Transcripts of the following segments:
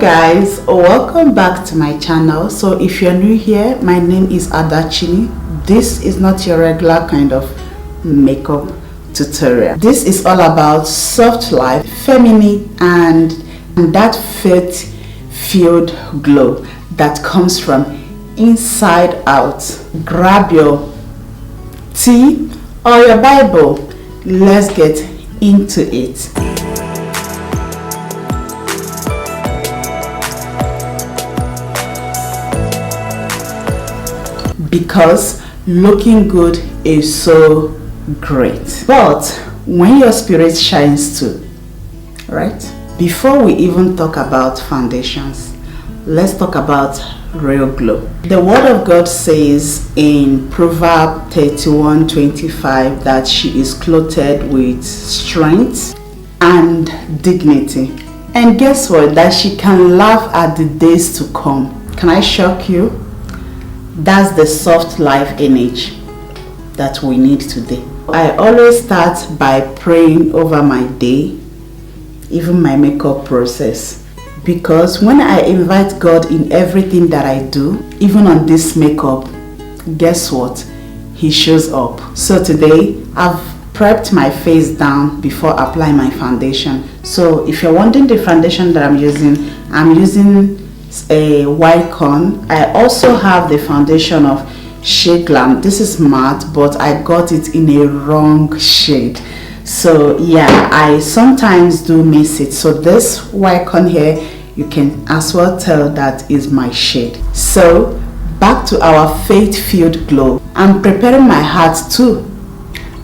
guys, welcome back to my channel. So if you're new here, my name is Adachini. This is not your regular kind of makeup tutorial. This is all about soft life, feminine, and that faith-filled glow that comes from inside out. Grab your tea or your Bible. Let's get into it. Because looking good is so great, but when your spirit shines too, right? Before we even talk about foundations, let's talk about real glow. The word of God says in Proverbs 31:25 that she is clothed with strength and dignity, and guess what? That she can laugh at the days to come. Can I shock you? That's the soft life image that we need today. I always start by praying over my day, even my makeup process, because when I invite God in everything that I do, even on this makeup, guess what? He shows up. So today I've prepped my face down before applying my foundation. So if you're wondering the foundation that I'm using a white corn. I also have the foundation of shade Glam. This is matte, but I got it in a wrong shade. So yeah, I sometimes do miss it. So this white corn here, you can as well tell that is my shade. So back to our faith-filled glow. I'm preparing my heart too.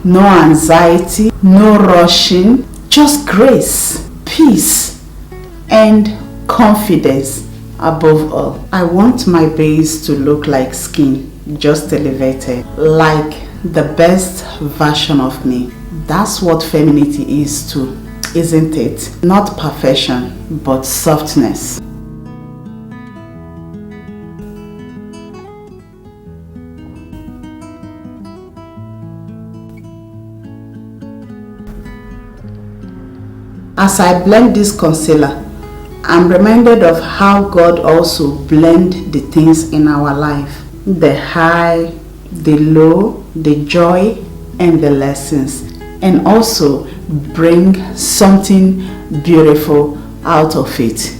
No anxiety, no rushing, just grace, peace, and confidence. Above all, I want my base to look like skin, just elevated, like the best version of me. That's what femininity is too, isn't it? Not perfection, but softness. As I blend this concealer, I'm reminded of how God also blends the things in our life. The high, the low, the joy, and the lessons. And also bring something beautiful out of it.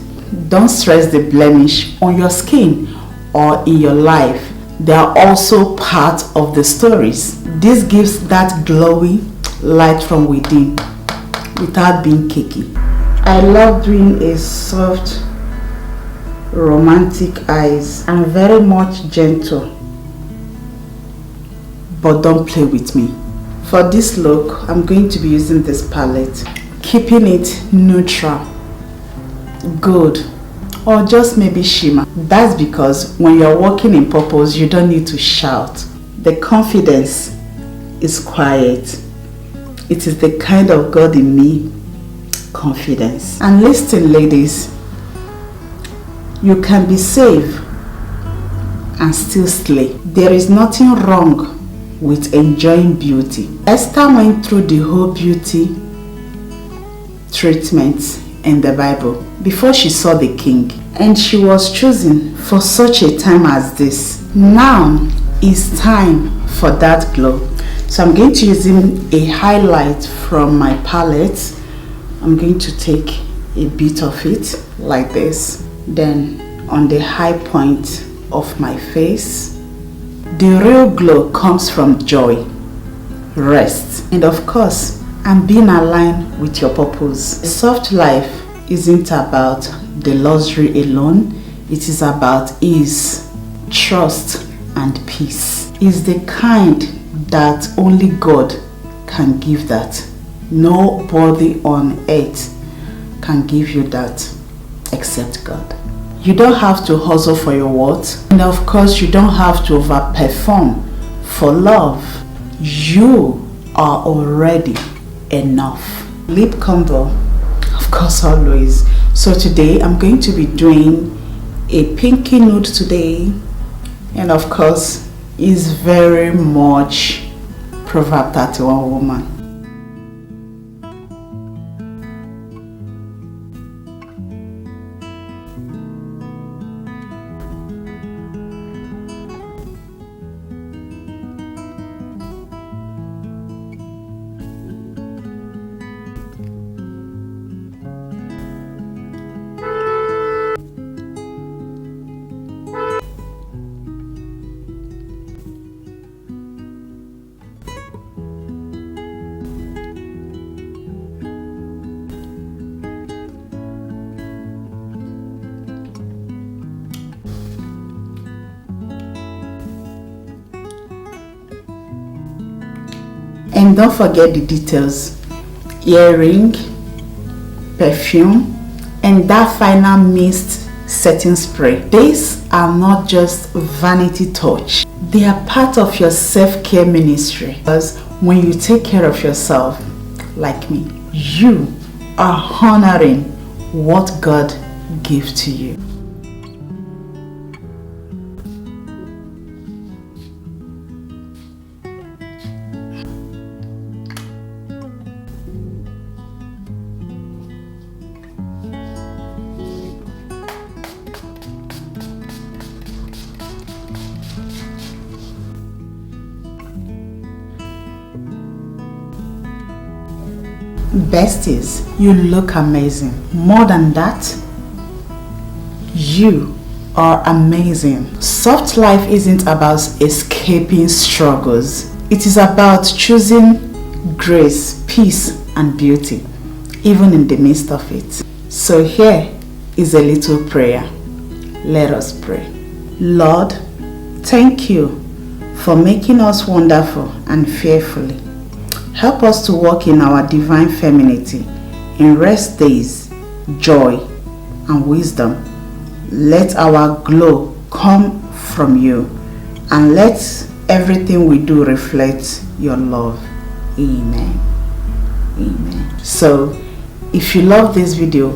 Don't stress the blemish on your skin or in your life. They are also part of the stories. This gives that glowy light from within without being cakey. I love doing a soft, romantic eyes. I'm very much gentle, but don't play with me. For this look, I'm going to be using this palette, keeping it neutral, gold, or just maybe shimmer. That's because when you're working in purpose, you don't need to shout. The confidence is quiet. It is the kind of God in me confidence. And listen, ladies, you can be safe and still slay. There is nothing wrong with enjoying beauty. Esther went through the whole beauty treatment in the Bible before she saw the king, and she was chosen for such a time as this. Now is time for that glow. So I'm going to use a highlight from my palette. I'm going to take a bit of it like this, then on the high point of my face. The real glow comes from joy, rest, and of course, and being aligned with your purpose. A soft life isn't about the luxury alone. It is about ease, trust, and peace. It's the kind that only God can give that. Nobody on earth can give you that except God. You don't have to hustle for your worth, and of course you don't have to overperform for love. You are already enough. Lip combo, of course, always. So today I'm going to be doing a pinky nude today, and of course is very much Proverb 31 woman. And don't forget the details: earring, perfume, and that final mist setting spray. These are not just vanity touch. They are part of your self-care ministry. Because when you take care of yourself, like me, you are honoring what God gave to you. Besties, you look amazing. More than that, you are amazing. Soft life isn't about escaping struggles. It is about choosing grace, peace, and beauty, even in the midst of it. So here is a little prayer. Let us pray. Lord, thank you for making us wonderful and fearfully. Help us to walk in our divine femininity, in rest days, joy, and wisdom. Let our glow come from you, and let everything we do reflect your love. Amen. Amen. So, if you love this video,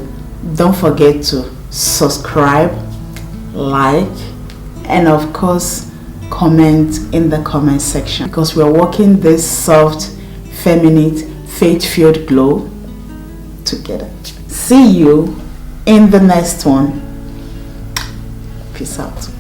don't forget to subscribe, like, and of course, comment in the comment section, because we're working this soft, feminine, faith-filled glow together. See you in the next one. Peace out.